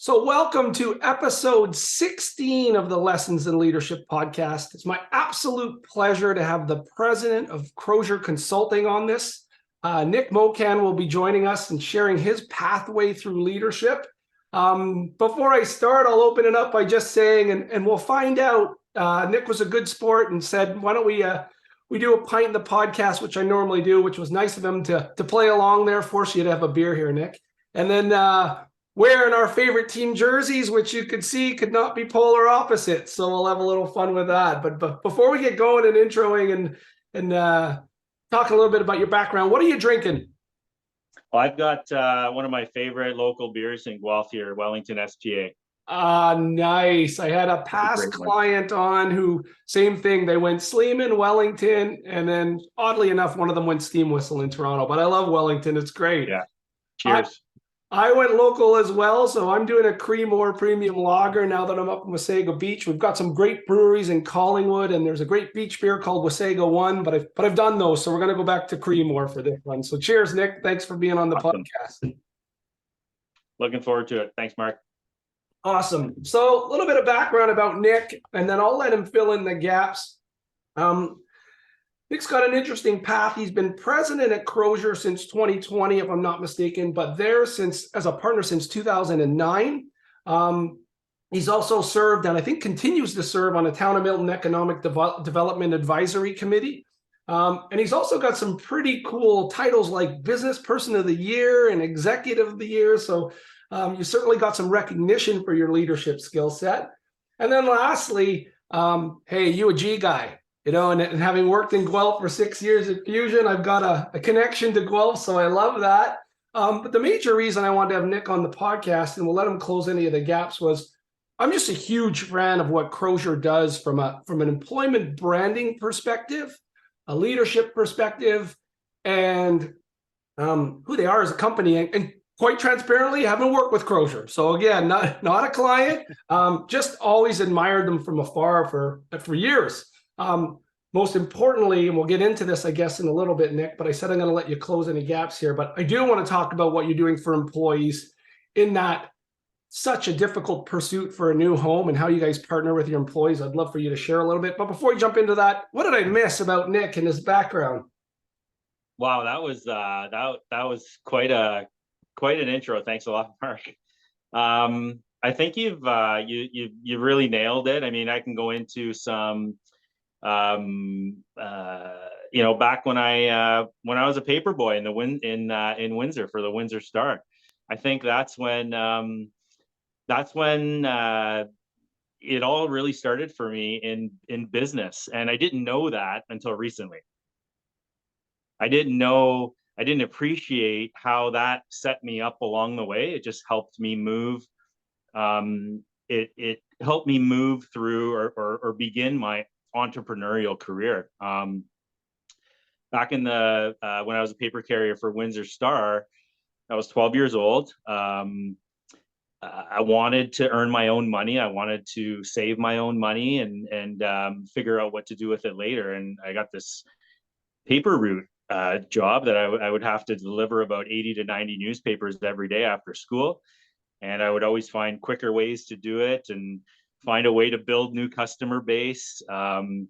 So, welcome to episode 16 of the Lessons in Leadership podcast. It's my absolute pleasure to have the president of Crozier Consulting on this. Nick Mocan will be joining us and sharing his pathway through leadership. Before I start, I'll open it up by just saying, and we'll find out. Nick was a good sport and said, "Why don't we do a pint in the podcast," which I normally do, which was nice of him to play along there. Force you to have a beer here, Nick, and then. Wearing our favorite team jerseys, which you could see could not be polar opposites. So we'll have a little fun with that. But before we get going and introing and talking a little bit about your background, what are you drinking? Well, I've got one of my favorite local beers in Guelph here, Wellington SPA. Nice. I had a past client on who, same thing. They went Sleeman, Wellington, and then oddly enough, one of them went Steam Whistle in Toronto. But I love Wellington. It's great. Yeah. Cheers. I went local as well, so I'm doing a Creemore premium lager now that I'm up in Wasaga Beach. We've got some great breweries in Collingwood, and there's a great beach beer called Wasaga One, but I've done those, so we're going to go back to Creemore for this one. So cheers, Nick. Thanks for being on the podcast. Looking forward to it. Thanks, Mark. Awesome. So a little bit of background about Nick, and then I'll let him fill in the gaps. Nick's got an interesting path. He's been president at Crozier since 2020, if I'm not mistaken, but there as a partner since 2009. He's also served, and I think continues to serve, on the Town of Milton Economic Development Advisory Committee. And he's also got some pretty cool titles like Business Person of the Year and Executive of the Year. So you certainly got some recognition for your leadership skill set. And then lastly, hey, you a G guy. You know, and having worked in Guelph for 6 years at Fusion, I've got a connection to Guelph, so I love that. But the major reason I wanted to have Nick on the podcast, and we'll let him close any of the gaps, was I'm just a huge fan of what Crozier does from an employment branding perspective, a leadership perspective, and who they are as a company. And quite transparently, I haven't worked with Crozier. So again, not a client, just always admired them from afar for years. Most importantly, and we'll get into this, I guess, in a little bit, Nick, but I said I'm going to let you close any gaps here, but I do want to talk about what you're doing for employees in that such a difficult pursuit for a new home and how you guys partner with your employees. I'd love for you to share a little bit, but before we jump into that, what did I miss about Nick and his background? Wow, that was quite an intro. Thanks a lot, Mark. I think you've really nailed it. I mean, I can go into some back when I was a paper boy in Windsor for the Windsor Star. I think that's when it all really started for me in business, and I didn't know that until recently. I didn't appreciate how that set me up along the way. It just helped me move. It helped me move through or begin my entrepreneurial career. Back in the when I was a paper carrier for Windsor Star, I was 12 years old. I wanted to earn my own money. I wanted to save my own money and figure out what to do with it later. And I got this paper route job that I would have to deliver about 80 to 90 newspapers every day after school. And I would always find quicker ways to do it and find a way to build new customer base and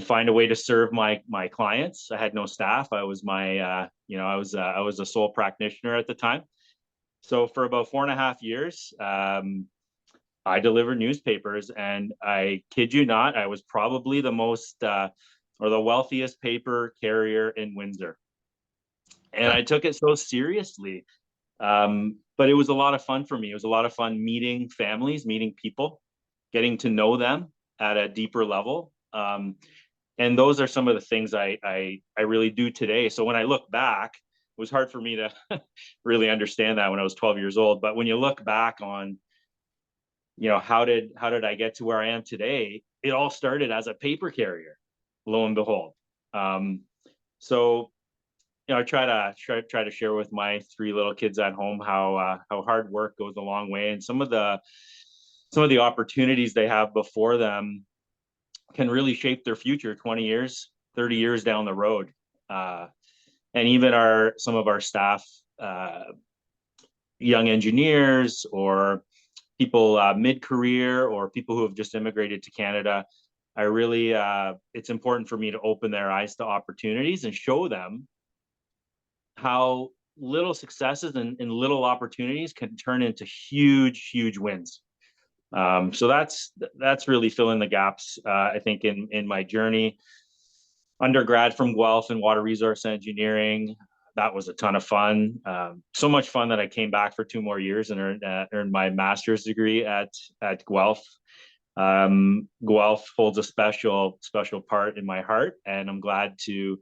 find a way to serve my clients. I had no staff. I was I was a sole practitioner at the time. So for about 4.5 years, I delivered newspapers, and I kid you not, I was probably the most or the wealthiest paper carrier in Windsor. And I took it so seriously. But it was a lot of fun for me. It was a lot of fun meeting families, meeting people, getting to know them at a deeper level. And those are some of the things I really do today. So when I look back, it was hard for me to really understand that when I was 12 years old. But when you look back on, how did I get to where I am today? It all started as a paper carrier, lo and behold. So I try to share with my 3 little kids at home how hard work goes a long way, and some of the opportunities they have before them can really shape their future 20 years, 30 years down the road. And even some of our staff young engineers or people mid-career or people who have just immigrated to Canada. I really, it's important for me to open their eyes to opportunities and show them how little successes and little opportunities can turn into huge, huge wins. So that's really filling the gaps, I think, in my journey. Undergrad from Guelph in water resource engineering. That was a ton of fun. So much fun that I came back for 2 more years and earned my master's degree at Guelph. Guelph holds a special part in my heart, and I'm glad to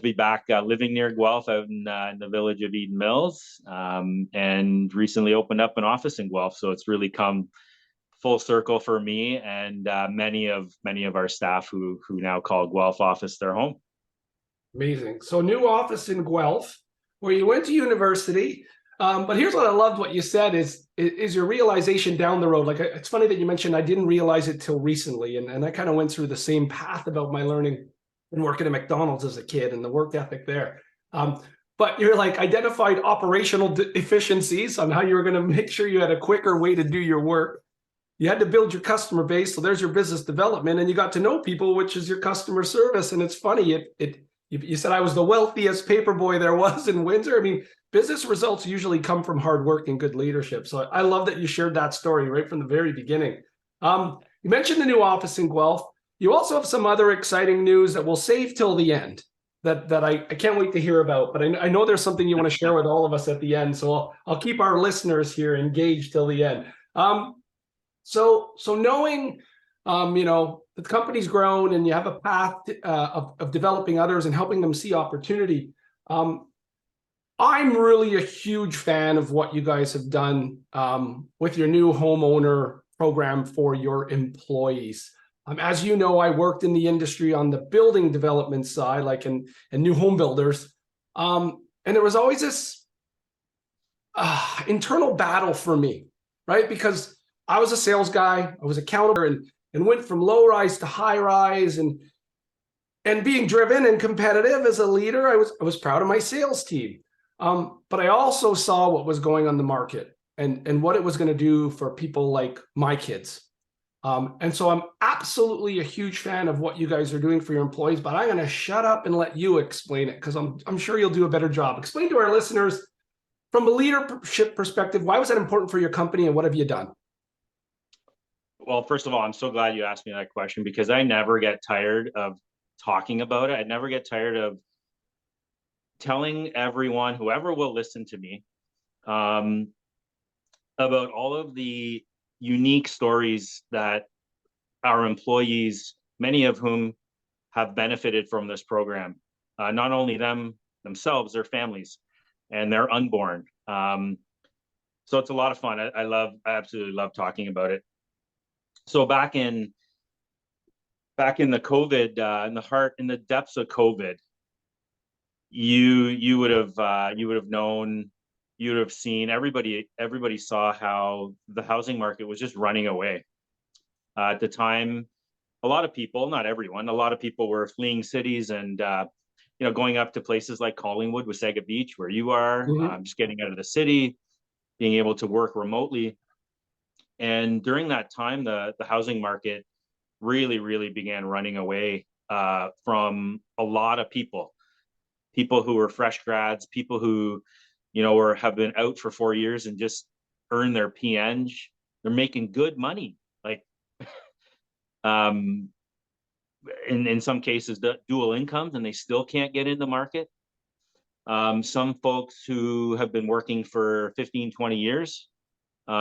be back living near Guelph out in the village of Eden Mills, and recently opened up an office in Guelph. So it's really come full circle for me and many of our staff who now call Guelph office their home. Amazing. So new office in Guelph, where you went to university. But here's what I loved what you said is your realization down the road. Like, it's funny that you mentioned I didn't realize it till recently. And I kind of went through the same path about my learning and working at McDonald's as a kid and the work ethic there. But you're like identified operational efficiencies on how you were going to make sure you had a quicker way to do your work. You had to build your customer base. So there's your business development, and you got to know people, which is your customer service. And it's funny, you said I was the wealthiest paper boy there was in Windsor. I mean, business results usually come from hard work and good leadership. So I love that you shared that story right from the very beginning. You mentioned the new office in Guelph. You also have some other exciting news that we'll save till the end that I can't wait to hear about. But I know there's something you want to share with all of us at the end. So I'll keep our listeners here engaged till the end. So knowing, the company's grown and you have a path of developing others and helping them see opportunity. I'm really a huge fan of what you guys have done with your new homeowner program for your employees. As you know, I worked in the industry on the building development side, like in new home builders. And there was always this internal battle for me, right? Because I was a sales guy, I was accountable and went from low rise to high rise and being driven and competitive as a leader. I was proud of my sales team. But I also saw what was going on the market and what it was going to do for people like my kids. And so I'm absolutely a huge fan of what you guys are doing for your employees, but I'm going to shut up and let you explain it because I'm sure you'll do a better job. Explain to our listeners from a leadership perspective, why was that important for your company and what have you done? Well, first of all, I'm so glad you asked me that question because I never get tired of talking about it. I never get tired of telling everyone, whoever will listen to me, about all of the unique stories that our employees, many of whom have benefited from this program, not only themselves, their families, and their unborn. So it's a lot of fun. I absolutely love talking about it. So back in the COVID, in the depths of COVID, you would have known, you would have seen, everybody saw how the housing market was just running away. At the time, a lot of people, not everyone, a lot of people were fleeing cities and going up to places like Collingwood, Wasaga Beach, where you are, just getting out of the city, being able to work remotely. And during that time, the housing market really, really began running away from a lot of people who were fresh grads, people who, have been out for 4 years and just earned their PNG. They're making good money, like in some cases, the dual incomes, and they still can't get in the market. Some folks who have been working for 15, 20 years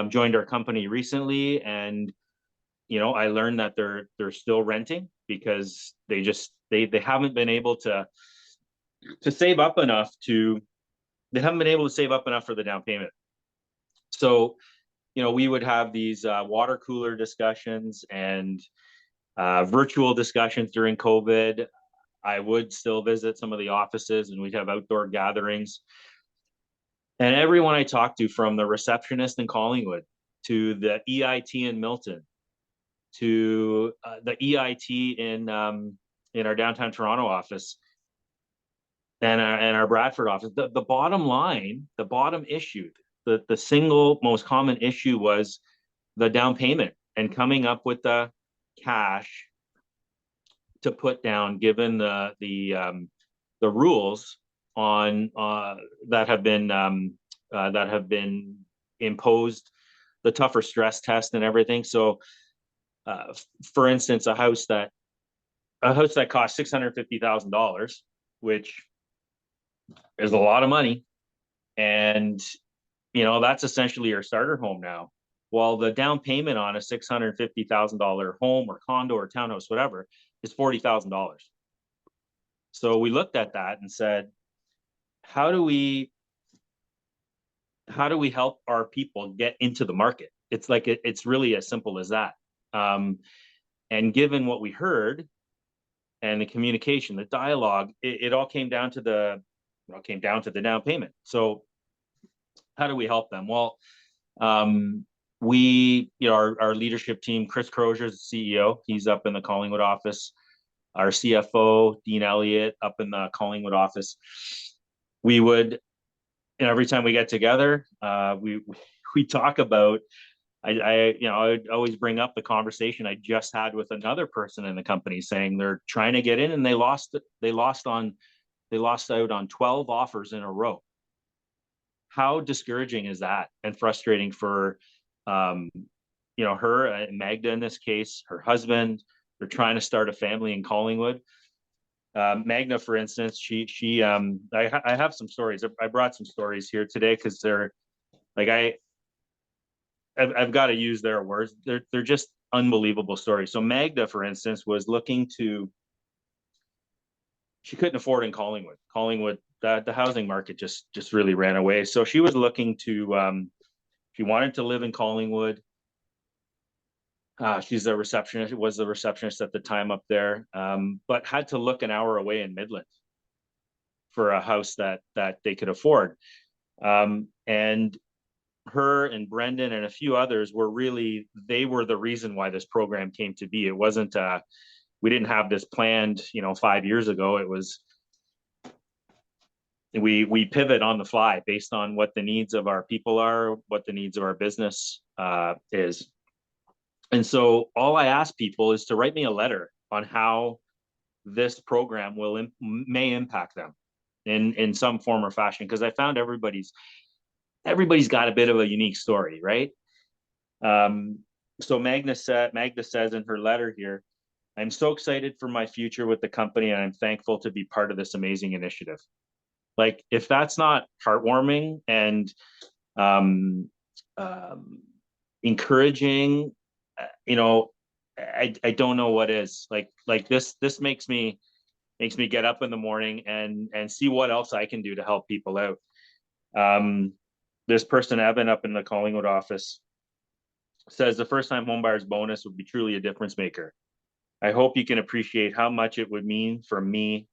joined our company recently, and I learned that they're still renting because they haven't been able to save up enough for the down payment. So we would have these water cooler discussions and virtual discussions during COVID. I would still visit some of the offices and we'd have outdoor gatherings. And everyone I talked to, from the receptionist in Collingwood to the EIT in Milton to the EIT in our downtown Toronto office and our Bradford office, the bottom issue, the single most common issue was the down payment and coming up with the cash to put down, given the rules on that have been imposed, the tougher stress test and everything. So, for instance, a house that costs $650,000, which is a lot of money, and that's essentially your starter home now. Well, the down payment on a $650,000 home or condo or townhouse, whatever, is $40,000. So we looked at that and said, how do we help our people get into the market? It's like it's really as simple as that. And given what we heard and the communication, the dialogue, it all came down to the down payment. So how do we help them? Well, our leadership team, Chris Crozier is the CEO. He's up in the Collingwood office. Our CFO, Dean Elliott, up in the Collingwood office. We would, every time we get together, we talk about. I would always bring up the conversation I just had with another person in the company, saying they're trying to get in and they lost out on 12 offers in a row. How discouraging is that, and frustrating for her and Magda in this case, her husband. They're trying to start a family in Collingwood. Magna, for instance, I have some stories. I brought some stories here today because they're like I've got to use their words. They're just unbelievable stories. So Magda, for instance, was looking to. She couldn't afford in Collingwood. The housing market just really ran away. So she was looking to. She wanted to live in Collingwood. She's the receptionist. Was the receptionist at the time up there, but had to look an hour away in Midland for a house that they could afford. And her and Brendan and a few others were the reason why this program came to be. It wasn't we didn't have this planned 5 years ago. It was we pivot on the fly based on what the needs of our people are, what the needs of our business is. And so all I ask people is to write me a letter on how this program may impact them in some form or fashion, because I found everybody's got a bit of a unique story, right? So Magda says in her letter here, I'm so excited for my future with the company, and I'm thankful to be part of this amazing initiative. Like, if that's not heartwarming and encouraging, I don't know what is. Like this makes me get up in the morning and see what else I can do to help people out. This person, Evan, up in the Collingwood office, says the first time homebuyers bonus would be truly a difference maker. I hope you can appreciate how much it would mean for me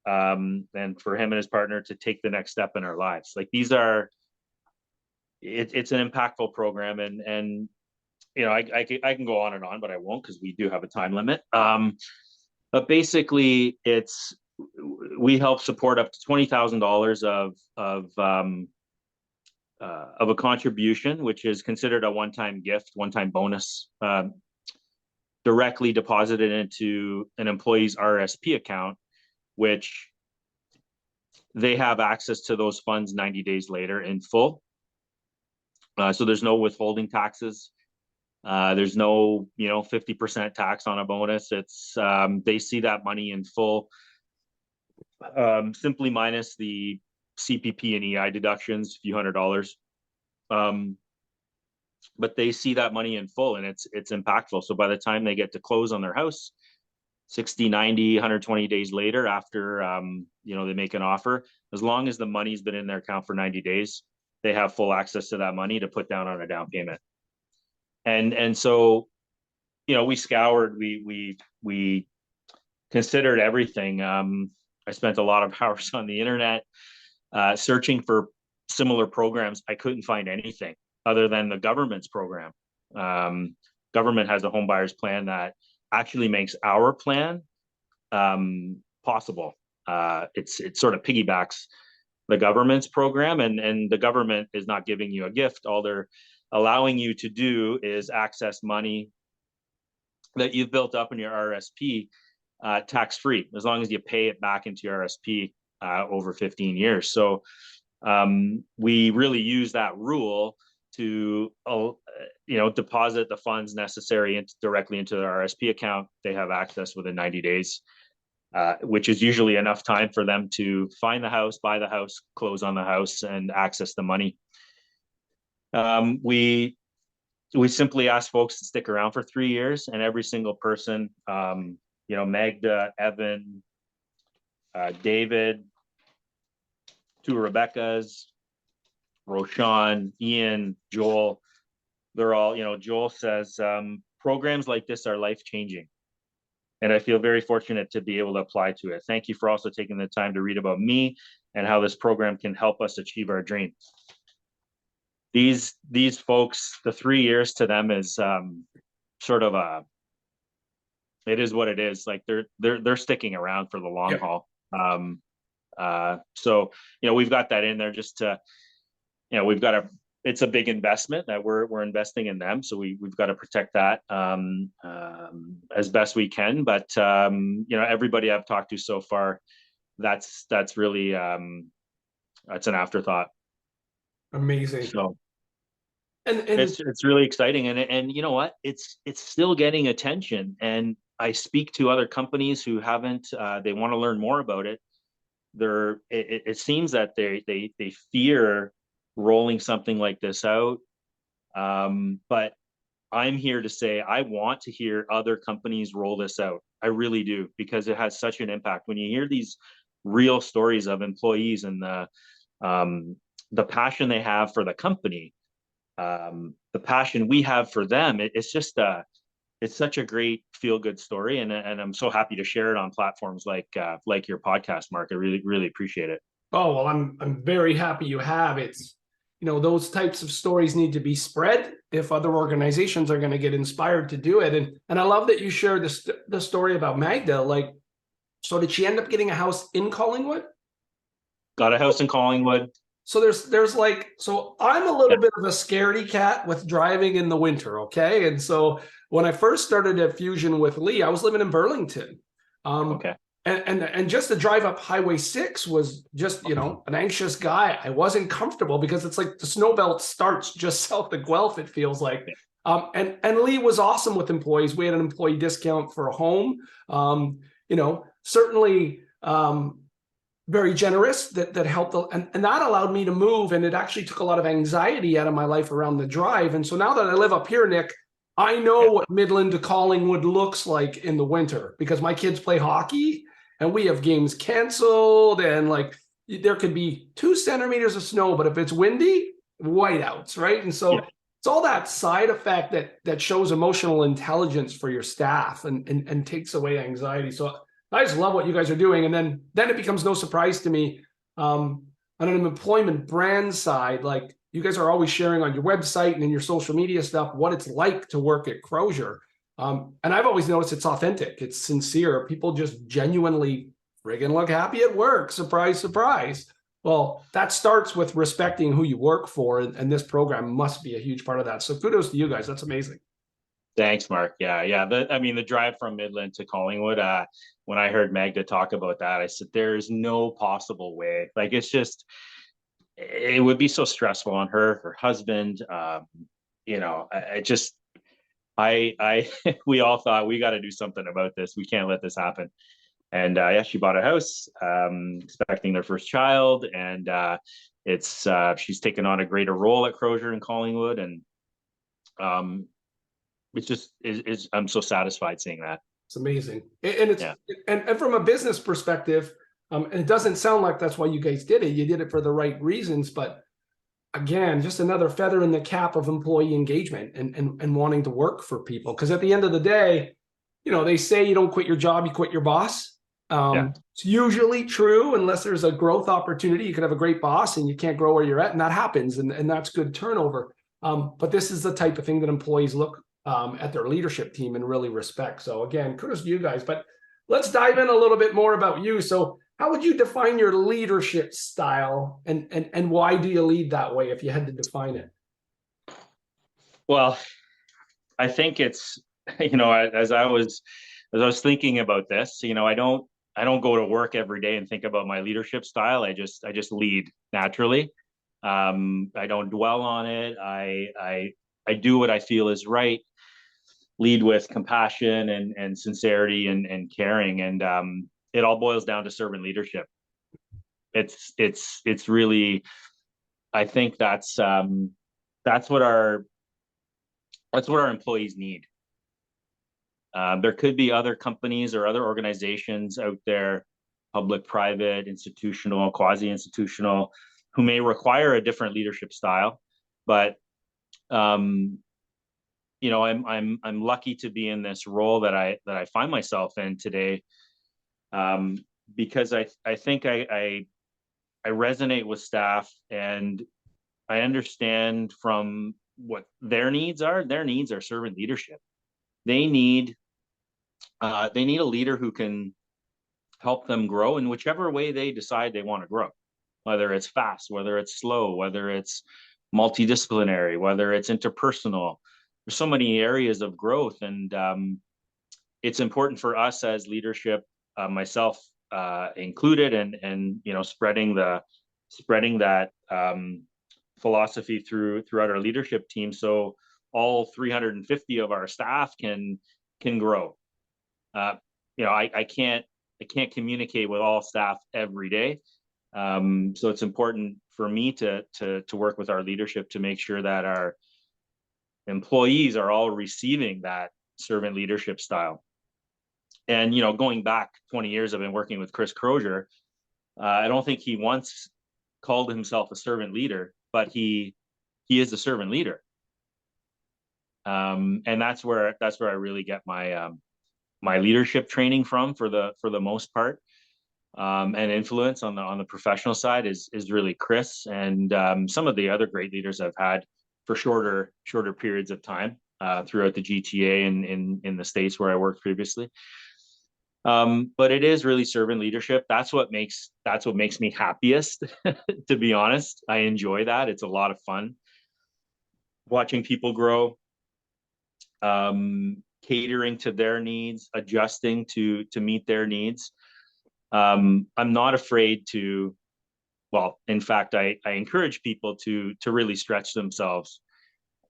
and for him and his partner to take the next step in our lives. Like, it's an impactful program, and I can go on and on, but I won't, because we do have a time limit. But basically, we help support up to $20,000 of a contribution, which is considered a one-time gift, one-time bonus, directly deposited into an employee's RSP account, which they have access to those funds 90 days later in full. So there's no withholding taxes. There's no 50% tax on a bonus. It's they see that money in full, simply minus the CPP and EI deductions, a few $100s. But they see that money in full, and it's impactful. So by the time they get to close on their house, 60, 90, 120 days later, after they make an offer, as long as the money's been in their account for 90 days, they have full access to that money to put down on a down payment. And so we scoured, we considered everything. I spent a lot of hours on the internet searching for similar programs. I couldn't find anything other than the government's program. Government has a home buyers plan that actually makes our plan possible. It sort of piggybacks the government's program, and the government is not giving you a gift. All they're allowing you to do is access money that you've built up in your RSP tax-free, as long as you pay it back into your RSP over 15 years. So we really use that rule to deposit the funds necessary directly into their RSP account. They have access within 90 days, which is usually enough time for them to find the house, buy the house, close on the house, and access the money. We simply ask folks to stick around for 3 years, and every single person, Magda, Evan, David, 2 Rebeccas, Roshan, Ian, Joel, they're all, Joel says, programs like this are life-changing. And I feel very fortunate to be able to apply to it. Thank you for also taking the time to read about me and how this program can help us achieve our dreams. These folks, the 3 years to them is sort of it is what it is. Like they're sticking around for the long haul. So we've got that in there just to, it's a big investment that we're investing in them. So we've got to protect that as best we can. But everybody I've talked to so far, that's really that's an afterthought. Amazing. So and it's really exciting, and you know what? It's still getting attention. And I speak to other companies who haven't. They want to learn more about it. It seems that they fear rolling something like this out. But I'm here to say I want to hear other companies roll this out. I really do, because it has such an impact. When you hear these real stories of employees and the passion they have for the company, the passion we have for them, it's just it's such a great feel-good story, and I'm so happy to share it on platforms like your podcast, Mark. I really, really appreciate it. Oh, well, I'm very happy you have. It's, those types of stories need to be spread if other organizations are going to get inspired to do it. And I love that you shared the story about Magda. Like, so did she end up getting a house in Collingwood? Got a house in Collingwood. So there's like, so I'm a little bit of a scaredy cat with driving in the winter. Okay. And so when I first started at Fusion with Lee, I was living in Burlington. Okay. And just the drive up Highway 6 was just, an anxious guy. I wasn't comfortable because it's like the snow belt starts just south of Guelph, it feels like. And Lee was awesome with employees. We had an employee discount for a home. Certainly very generous that helped. And that allowed me to move. And it actually took a lot of anxiety out of my life around the drive. And so now that I live up here, Nick, I know what Midland to Collingwood looks like in the winter because my kids play hockey. And we have games canceled, and like there could be 2 centimeters of snow, but if it's windy, whiteouts, right? And so it's all that side effect that shows emotional intelligence for your staff and takes away anxiety. So I just love what you guys are doing. And then it becomes no surprise to me on an employment brand side, like you guys are always sharing on your website and in your social media stuff what it's like to work at Crozier. And I've always noticed it's authentic. It's sincere. People just genuinely friggin' look happy at work. Surprise, surprise. Well, that starts with respecting who you work for. And this program must be a huge part of that. So kudos to you guys. That's amazing. Thanks, Mark. Yeah. The drive from Midland to Collingwood, when I heard Magda talk about that, I said, there's no possible way. Like, it would be so stressful on her husband. We all thought we got to do something about this. We can't let this happen. And she bought a house, expecting their first child, and she's taken on a greater role at Crozier in Collingwood, and it's just I'm so satisfied seeing that. It's amazing, and it's and from a business perspective, and it doesn't sound like that's why you guys did it. You did it for the right reasons, but again, just another feather in the cap of employee engagement and wanting to work for people. Because at the end of the day, they say you don't quit your job, you quit your boss. It's usually true unless there's a growth opportunity. You can have a great boss and you can't grow where you're at, and that happens, and that's good turnover. But this is the type of thing that employees look at their leadership team and really respect. So again, kudos to you guys. But let's dive in a little bit more about you. So How would you define your leadership style, and why do you lead that way if you had to define it? Well, I think it's, as I was thinking about this, I don't go to work every day and think about my leadership style. I just lead naturally. I don't dwell on it. I do what I feel is right, lead with compassion and sincerity and caring. And it all boils down to servant leadership. It's really, I think that's what our that's what our employees need. There could be other companies or other organizations out there, public, private, institutional, quasi-institutional, who may require a different leadership style. But um, I'm lucky to be in this role that I find myself in today, um, because I think I resonate with staff, and I understand from what their needs are. Their needs are servant leadership. They need they need a leader who can help them grow in whichever way they decide they want to grow, whether it's fast, whether it's slow, whether it's multidisciplinary, whether it's interpersonal. There's so many areas of growth, and it's important for us as leadership, myself included, and spreading that philosophy throughout our leadership team, so all 350 of our staff can grow. uh, I can't communicate with all staff every day. So it's important for me to work with our leadership to make sure that our employees are all receiving that servant leadership style. And going back 20 years, I've been working with Chris Crozier. I don't think he once called himself a servant leader, but he is a servant leader. And that's where I really get my leadership training from, for the most part. And influence on the professional side is really Chris, and some of the other great leaders I've had for shorter periods of time throughout the GTA and in the States where I worked previously. But it is really servant leadership. That's what makes me happiest. To be honest, I enjoy that. It's a lot of fun watching people grow, catering to their needs, adjusting to meet their needs. I'm not afraid to, well, in fact, I encourage people to really stretch themselves,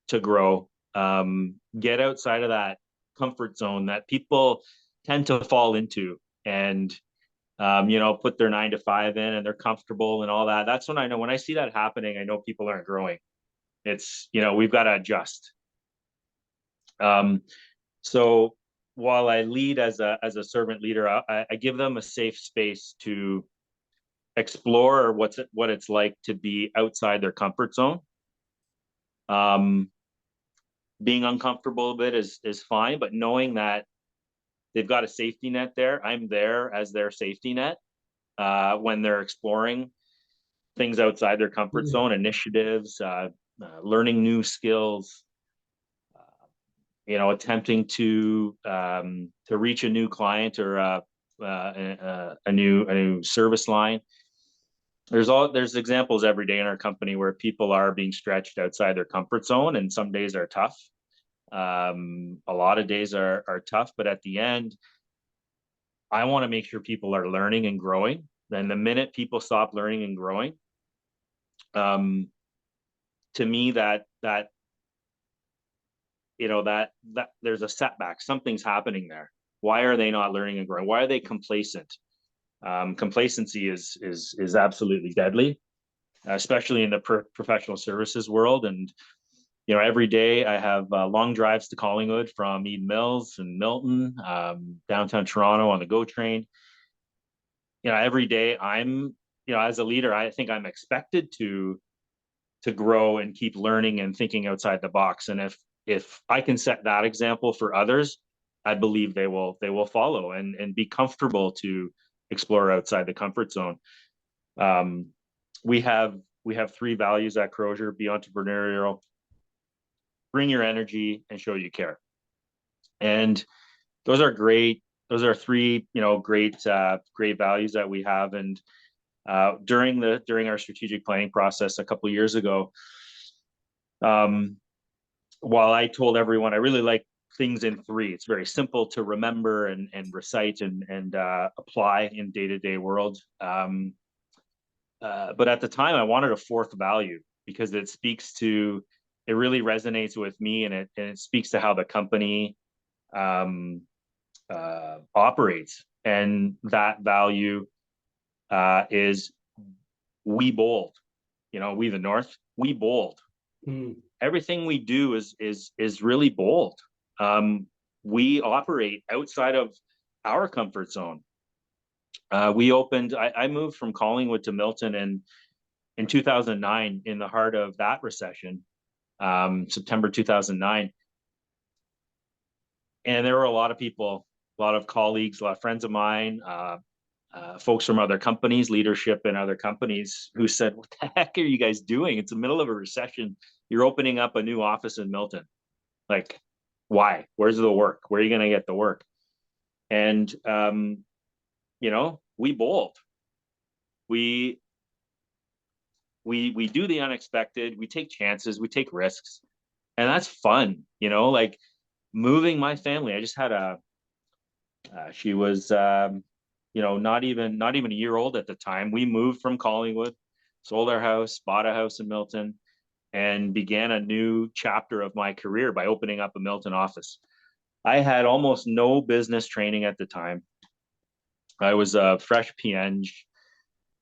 to grow, get outside of that comfort zone that people tend to fall into, and put their 9 to 5 in, and they're comfortable and all that. That's when I know, when I see that happening, I know people aren't growing. It's, we've got to adjust. So while I lead as a servant leader, I give them a safe space to explore what it's like to be outside their comfort zone. Being uncomfortable a bit is fine, but knowing that they've got a safety net there, I'm there as their safety net when they're exploring things outside their comfort zone, initiatives, learning new skills, attempting to reach a new client, or a new service line. There's examples every day in our company where people are being stretched outside their comfort zone, and some days are tough. A lot of days are tough, but at the end, I want to make sure people are learning and growing. Then the minute people stop learning and growing, to me, that there's a setback. Something's happening there. Why are they not learning and growing? Why are they complacent? Complacency is absolutely deadly, especially in the professional services world. And every day I have long drives to Collingwood from Eden Mills and Milton, downtown Toronto on the GO train. Every day as a leader, I think I'm expected to grow and keep learning and thinking outside the box. And if I can set that example for others, I believe they will follow and be comfortable to explore outside the comfort zone. We have 3 values at Crozier: be entrepreneurial, bring your energy, and show you care. And those are great those are three, great values that we have. And during our strategic planning process a couple of years ago, while I told everyone I really like things in three, it's very simple to remember and recite and apply in day-to-day world. But at the time, I wanted a fourth value because it really resonates with me, and it speaks to how the company operates. And that value is we bold. We the North, we bold. Mm. Everything we do is really bold. We operate outside of our comfort zone. I moved from Collingwood to Milton in 2009, in the heart of that recession, September 2009. And there were a lot of people, a lot of colleagues, a lot of friends of mine, folks from other companies, leadership in other companies, who said, "What the heck are you guys doing? It's the middle of a recession. You're opening up a new office in Milton. Like, why? Where's the work? Where are you going to get the work?" And, we bold. We do the unexpected. We take chances. We take risks. And that's fun, like moving my family. I just had she was, not even a year old at the time. We moved from Collingwood, sold our house, bought a house in Milton, and began a new chapter of my career by opening up a Milton office. I had almost no business training at the time. I was a fresh PN,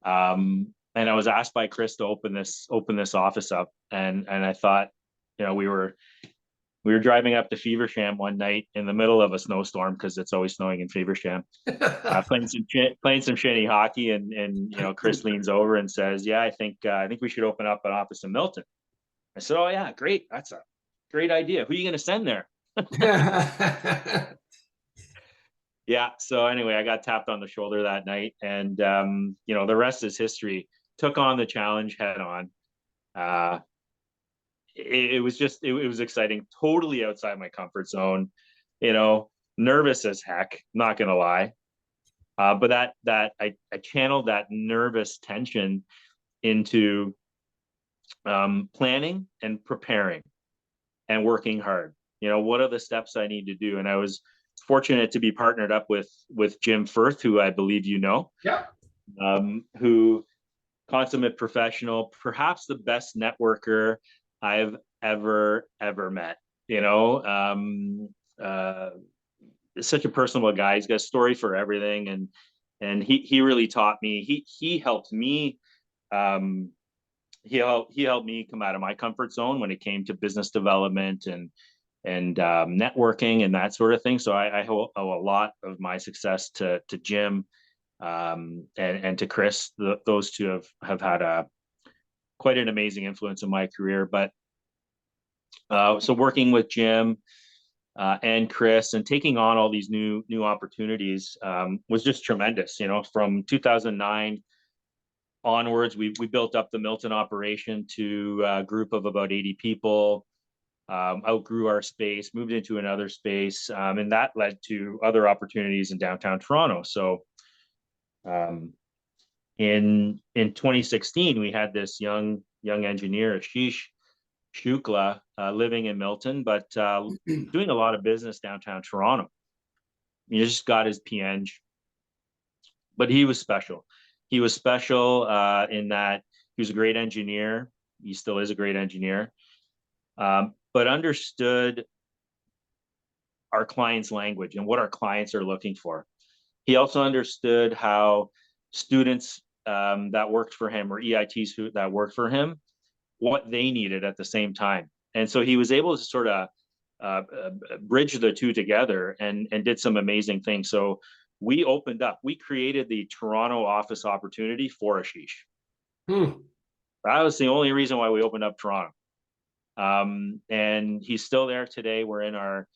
and I was asked by Chris to open this office up, and I thought, we were driving up to Feversham one night in the middle of a snowstorm, because it's always snowing in Feversham, playing some shinny hockey, and Chris leans over and says, "Yeah, I think we should open up an office in Milton." I said, "Oh yeah, great. That's a great idea. Who are you going to send there?" Yeah. So anyway, I got tapped on the shoulder that night, and the rest is history. Took on the challenge head on. It was exciting, totally outside my comfort zone. Nervous as heck, not gonna lie. But I channeled that nervous tension into planning and preparing and working hard. What are the steps I need to do? And I was fortunate to be partnered up with Jim Firth, who I believe Yeah. who consummate professional, perhaps the best networker I've ever met. Such a personable guy. He's got a story for everything, and he really taught me. He helped me. He helped me come out of my comfort zone when it came to business development and networking and that sort of thing. So I owe a lot of my success to Jim, and to Chris. Those two have had quite an amazing influence in my career. But so working with Jim and Chris and taking on all these new opportunities was just tremendous. From 2009 onwards, we built up the Milton operation to a group of about 80 people. Outgrew our space, moved into another space, and that led to other opportunities in downtown Toronto. So in 2016, we had this young engineer, Ashish Shukla, living in Milton, but doing a lot of business downtown Toronto. He just got his PN, but he was special. He was special in that he was a great engineer. He still is a great engineer, but understood our clients' language and what our clients are looking for. He also understood how students that worked for him, or EITs that worked for him, what they needed at the same time. And so he was able to sort of bridge the two together and did some amazing things. So we created the Toronto office opportunity for Ashish. That was the only reason why we opened up Toronto. And he's still there today. We're in our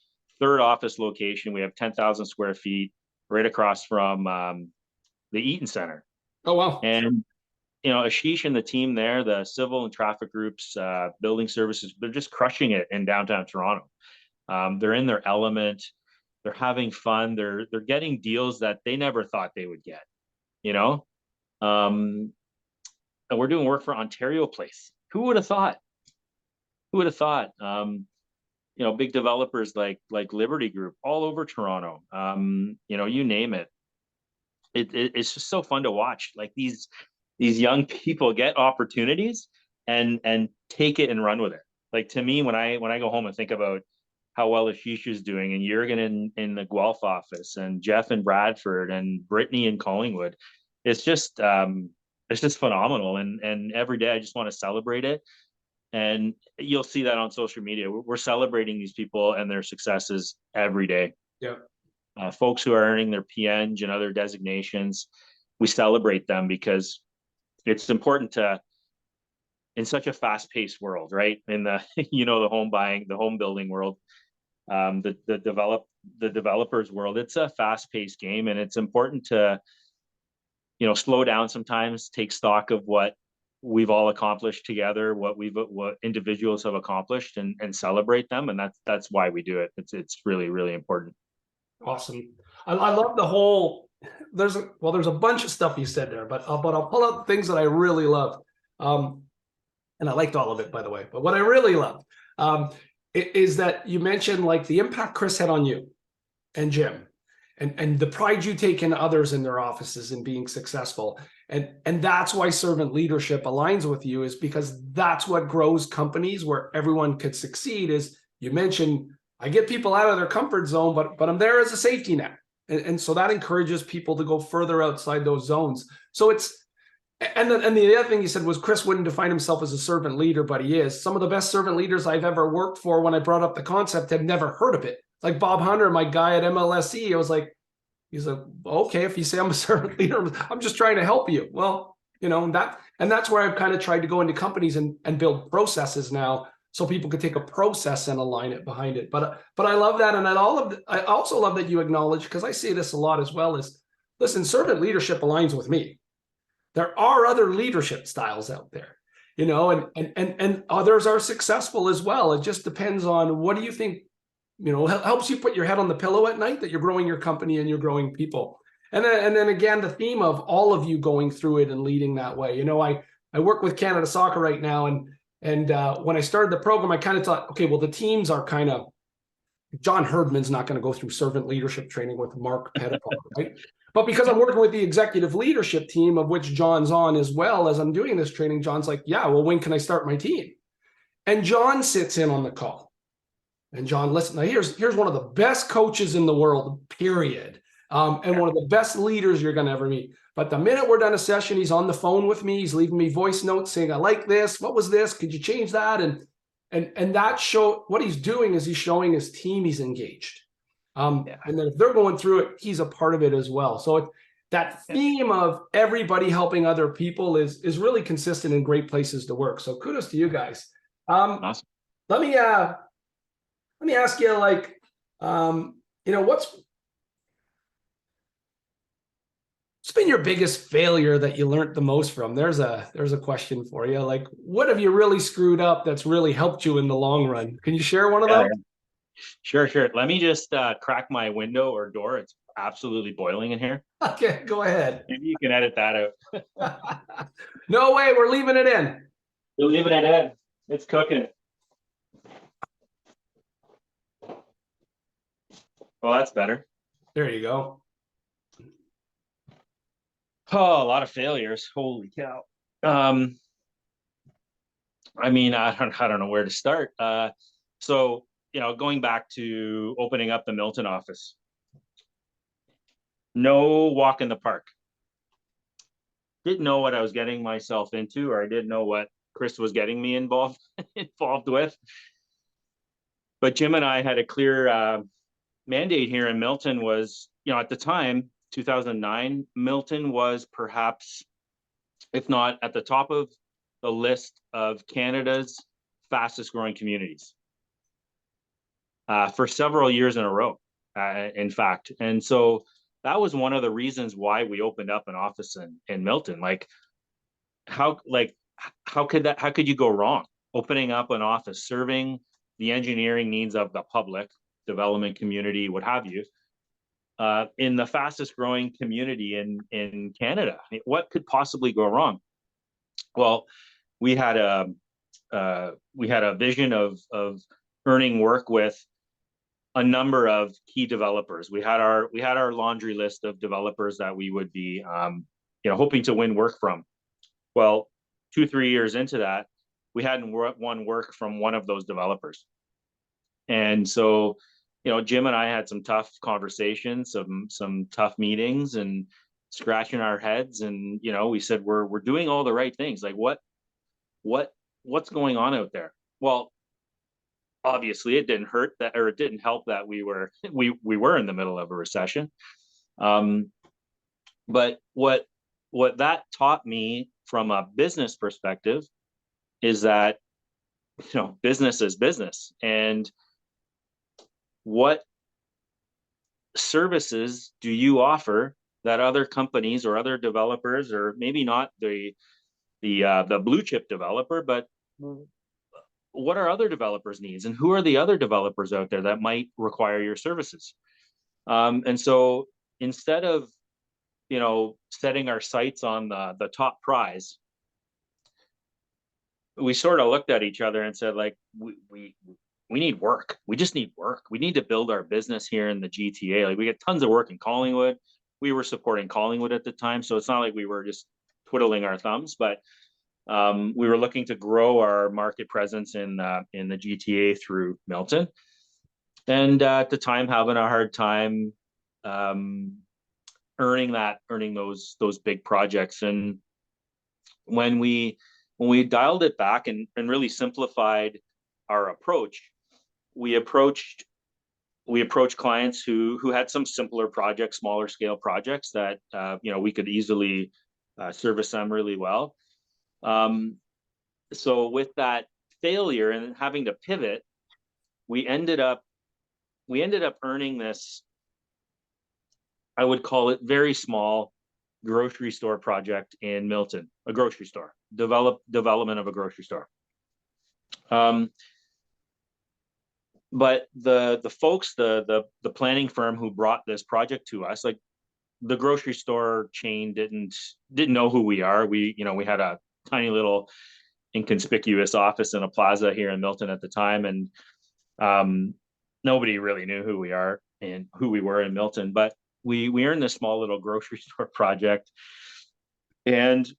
third office location. We have 10,000 square feet right across from the Eaton Center. Oh, wow. And, Ashish and the team there, the civil and traffic groups, building services, they're just crushing it in downtown Toronto. They're in their element. they're having fun, they're getting deals that they never thought they would get, you know. And we're doing work for Ontario Place. Who would have thought? Who would have thought? You know, big developers like Liberty Group all over Toronto. You know, you name it. It's just so fun to watch. Like these young people get opportunities and take it and run with it. Like to me, when I go home and think about how well Ashish is doing, and Jurgen in the Guelph office, and Jeff in Bradford, and Brittany in Collingwood, it's just phenomenal. And every day I just want to celebrate it. And you'll see that on social media. We're celebrating these people and their successes every day. Yeah. Folks who are earning their PNG and other designations, we celebrate them because it's important to, in such a fast-paced world, right? In the you know, the home buying, the home building world, the developers world, it's a fast-paced game, and it's important to, you know, slow down sometimes, take stock of what we've all accomplished together, what individuals have accomplished, and celebrate them. And that's why we do it. It's really, really important. Awesome. I love the whole, there's a bunch of stuff you said there, but I'll pull out the things that I really loved. And I liked all of it, by the way, but what I really loved is that you mentioned like the impact Chris had on you and Jim, and the pride you take in others in their offices and being successful. And that's why servant leadership aligns with you, is because that's what grows companies where everyone could succeed. Is you mentioned, I get people out of their comfort zone, but I'm there as a safety net. And so that encourages people to go further outside those zones. So it's, and the other thing you said was Chris wouldn't define himself as a servant leader, but he is. Some of the best servant leaders I've ever worked for, when I brought up the concept, have never heard of it. Like Bob Hunter, my guy at MLSE, I was like, he's like, okay, if you say I'm a servant leader, I'm just trying to help you. Well, you know, that's where I've kind of tried to go into companies and build processes now, so people could take a process and align it behind it. But I love that. And I also love that you acknowledge, because I say this a lot as well, is, listen, servant leadership aligns with me. There are other leadership styles out there, you know, and others are successful as well. It just depends on, what do you think, you know, helps you put your head on the pillow at night, that you're growing your company and you're growing people. And then again, the theme of all of you going through it and leading that way. You know, I work with Canada Soccer right now, and when I started the program, I kind of thought, okay, well, the teams are kind of, John Herdman's not going to go through servant leadership training with Mark Petitpar, right? But because I'm working with the executive leadership team, of which John's on as well, as I'm doing this training, John's like, yeah, well, when can I start my team? And John sits in on the call. And John, listen, now here's one of the best coaches in the world, period. And one of the best leaders you're going to ever meet. But the minute we're done a session, he's on the phone with me. He's leaving me voice notes saying, I like this. What was this? Could you change that? And that show, what he's doing is he's showing his team he's engaged. And then if they're going through it, he's a part of it as well. So that theme of everybody helping other people is really consistent in great places to work. So kudos to you guys. Awesome. Let me ask you, like, you know, what's been your biggest failure that you learned the most from? There's a question for you. Like, what have you really screwed up that's really helped you in the long run? Can you share one of those? Sure. Let me just crack my window or door. It's absolutely boiling in here. Okay, go ahead. Maybe you can edit that out. No way, we're leaving it in. You're leaving it in. It's cooking. Well, that's better. There you go. Oh, a lot of failures. Holy cow. I mean, I don't know where to start. So, you know, going back to opening up the Milton office, no walk in the park. Didn't know what I was getting myself into, or I didn't know what Chris was getting me involved with. But Jim and I had a clear mandate here in Milton. Was, you know, at the time, 2009, Milton was perhaps, if not at the top of the list of Canada's fastest growing communities for several years in a row, in fact. And so that was one of the reasons why we opened up an office in Milton. Like, how could you go wrong opening up an office serving the engineering needs of the public development community, what have you, in the fastest growing community in Canada. I mean, what could possibly go wrong? Well, we had a vision of earning work with a number of key developers. We had our laundry list of developers that we would be hoping to win work from. Well, 2-3 years into that, we hadn't won work from one of those developers. And so, Jim and I had some tough conversations, some tough meetings, and scratching our heads. And we said we're doing all the right things. Like what's going on out there? Well, obviously, it didn't hurt that, or it didn't help that we were in the middle of a recession. But what that taught me from a business perspective is that business is business, and what services do you offer that other companies or other developers, or maybe not the blue chip developer, but what are other developers' needs, and who are the other developers out there that might require your services? And so instead of setting our sights on the top prize, we sort of looked at each other and said, like, we need work. We just need work. We need to build our business here in the GTA. Like, we get tons of work in Collingwood. We were supporting Collingwood at the time, so it's not like we were just twiddling our thumbs, but we were looking to grow our market presence in the GTA through Milton, and at the time having a hard time earning those big projects. And when we dialed it back and really simplified our approach, we approached clients who had some simpler projects, smaller scale projects that we could easily service them really well. So with that failure and having to pivot, we ended up earning this, I would call it, very small grocery store project in Milton, a grocery store, development of a grocery store. But the folks, the planning firm who brought this project to us, like, the grocery store chain didn't know who we are. We had a tiny little inconspicuous office in a plaza here in Milton at the time, and nobody really knew who we are and who we were in Milton. But we earned this small little grocery store project, and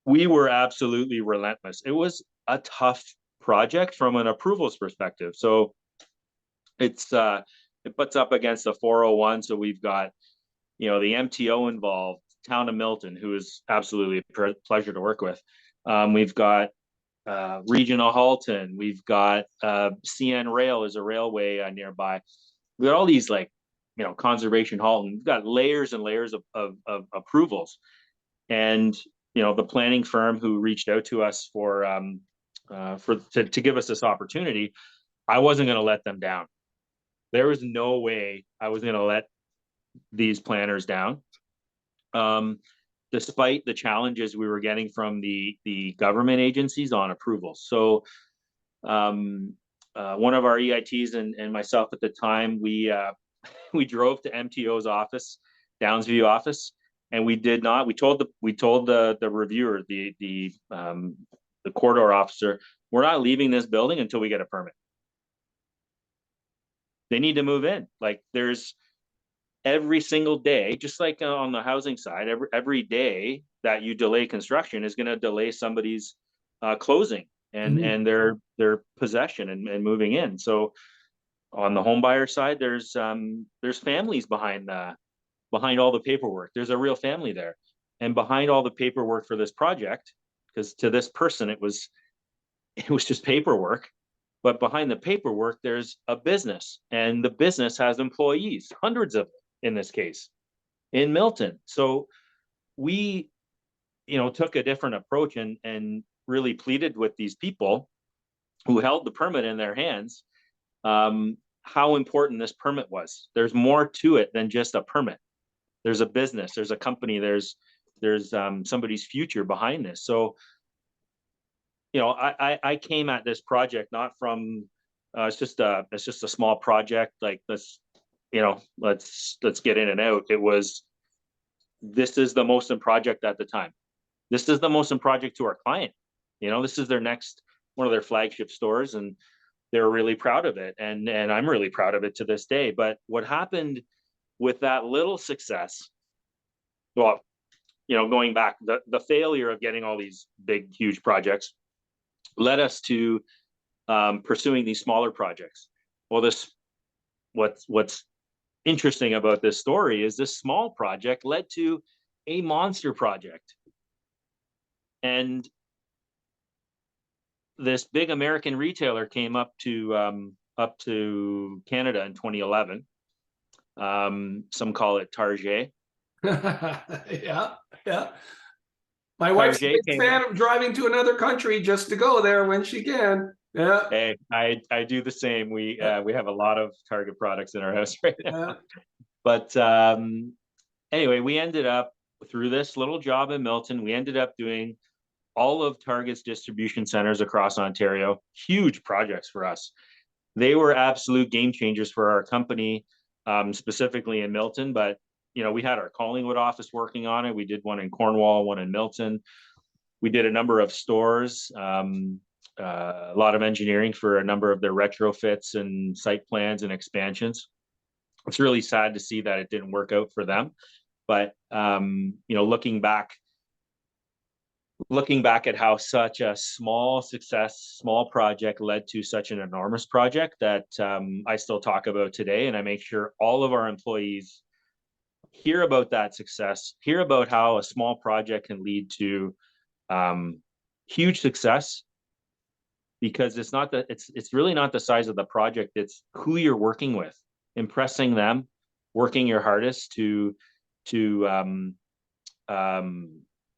we were absolutely relentless. It was a tough project from an approvals perspective. So it butts up against the 401. So we've got the MTO involved, Town of Milton, who is absolutely a pleasure to work with. We've got Regional Halton. We've got CN Rail is a railway nearby. We got all these, like, Conservation Halton. We've got layers and layers of approvals, and the planning firm who reached out to us to give us this opportunity, I wasn't going to let them down. There was no way I was going to let these planners down, despite the challenges we were getting from the government agencies on approvals. So one of our EITs and myself at the time, we drove to MTO's office, Downsview office, and we told the reviewer, the corridor officer, we're not leaving this building until we get a permit. They need to move in. Like, there's every single day, just like on the housing side, every day that you delay construction is going to delay somebody's closing and their possession and moving in. So on the home buyer side, there's families behind all the paperwork. There's a real family there, and behind all the paperwork for this project, because to this person it was just paperwork, but behind the paperwork there's a business, and the business has employees, hundreds of them in this case, in Milton. So we took a different approach and really pleaded with these people who held the permit in their hands, how important this permit was. There's more to it than just a permit. There's a business, there's a company, there's somebody's future behind this. So I came at this project not from it's just a small project, like, let's let's get in and out. It was, this is the most important project at the time. This is the most important project to our client. This is their next, one of their flagship stores, and they're really proud of it. And I'm really proud of it to this day. But what happened with that little success, well, going back, the failure of getting all these big, huge projects led us to pursuing these smaller projects. Well, what's interesting about this story is this small project led to a monster project. And this big American retailer came up to Canada in 2011. Some call it Target. Yeah. My wife's a big fan of driving to another country just to go there when she can. Yeah. Hey, I do the same. We have a lot of Target products in our house right now. But anyway, we ended up, through this little job in Milton, we ended up doing all of Target's distribution centers across Ontario. Huge projects for us. They were absolute game changers for our company, specifically in Milton. But we had our Collingwood office working on it. We did one in Cornwall, one in Milton. We did a number of stores, a lot of engineering for a number of their retrofits and site plans and expansions. It's really sad to see that it didn't work out for them. But looking back at how such a small project led to such an enormous project that I still talk about today, and I make sure all of our employees hear about that success, hear about how a small project can lead to huge success, because it's really not the size of the project, it's who you're working with, impressing them, working your hardest to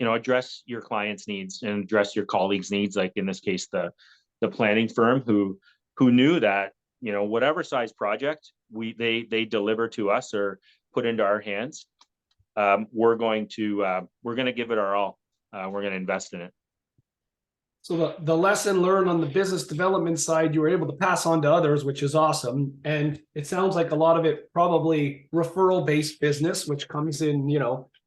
address your clients' needs and address your colleagues' needs. Like in this case, the planning firm who knew that whatever size project they deliver to us or put into our hands, we're going to give it our all. We're going to invest in it. So the lesson learned on the business development side, you were able to pass on to others, which is awesome. And it sounds like a lot of it probably referral-based business, which comes in,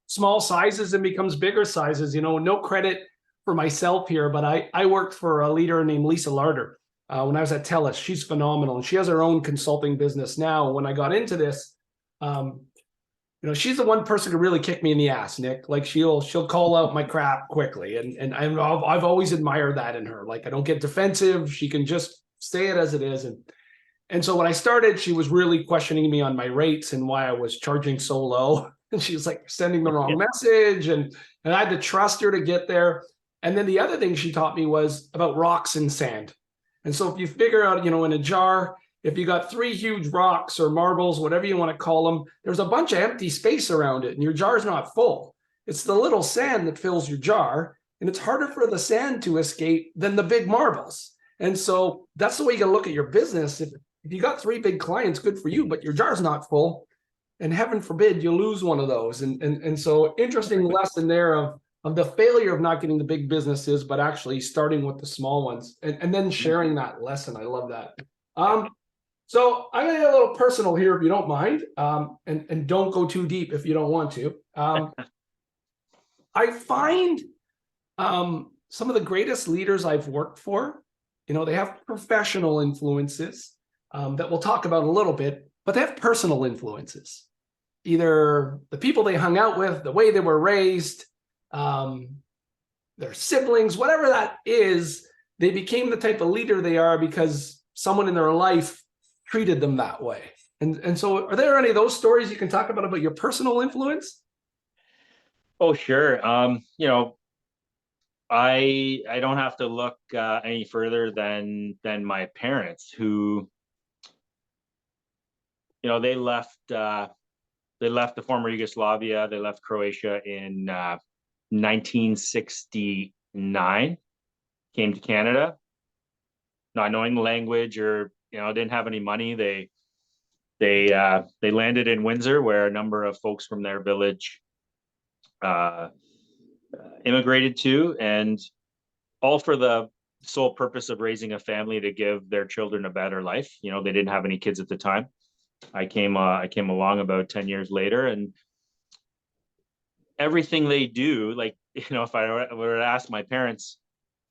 small sizes and becomes bigger sizes. No credit for myself here, but I worked for a leader named Lisa Larder when I was at TELUS. She's phenomenal, and she has her own consulting business now. When I got into this, she's the one person who really kicked me in the ass, Nick. Like she'll call out my crap quickly, and I've always admired that in her. Like I don't get defensive; she can just say it as it is. And so when I started, she was really questioning me on my rates and why I was charging so low. And she was like sending the wrong message, and I had to trust her to get there. And then the other thing she taught me was about rocks and sand. And so if you figure out, in a jar, if you got 3 huge rocks or marbles, whatever you want to call them, there's a bunch of empty space around it, and your jar's not full. It's the little sand that fills your jar, and it's harder for the sand to escape than the big marbles. And so that's the way you got to look at your business. If you got 3 big clients, good for you, but your jar's not full, and heaven forbid you lose one of those. And so interesting lesson there of the failure of not getting the big businesses, but actually starting with the small ones and then sharing that lesson. I love that. So I'm going to get a little personal here, if you don't mind, and don't go too deep if you don't want to. I find some of the greatest leaders I've worked for, they have professional influences that we'll talk about in a little bit, but they have personal influences. Either the people they hung out with, the way they were raised, their siblings, whatever that is, they became the type of leader they are because someone in their life treated them that way. And so are there any of those stories you can talk about your personal influence? Oh, sure. I don't have to look any further than my parents, who, they left the former Yugoslavia. They left Croatia in 1969, came to Canada, not knowing the language or didn't have any money. They landed in Windsor, where a number of folks from their village immigrated to, and all for the sole purpose of raising a family to give their children a better life. They didn't have any kids at the time. I came along about 10 years later, and everything they do, like, if I were to ask my parents,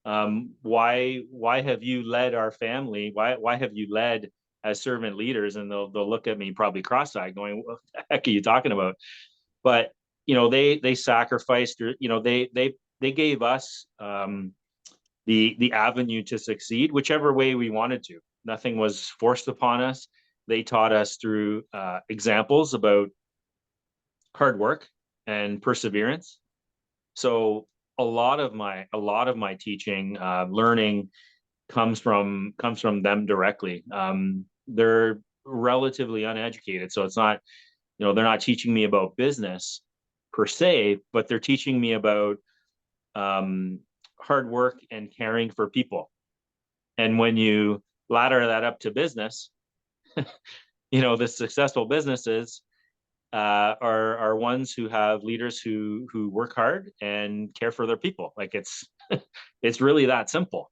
why have you led our family? Why have you led as servant leaders? And they'll look at me probably cross-eyed, going, "What the heck are you talking about?" But they sacrificed, they gave us the avenue to succeed, whichever way we wanted to. Nothing was forced upon us. They taught us through examples about hard work and perseverance. So a lot of my teaching, learning comes from them directly. They're relatively uneducated, so it's not, they're not teaching me about business per se, but they're teaching me about um, hard work and caring for people. And when you ladder that up to business, the successful businesses are ones who have leaders who work hard and care for their people. Like, it's really that simple.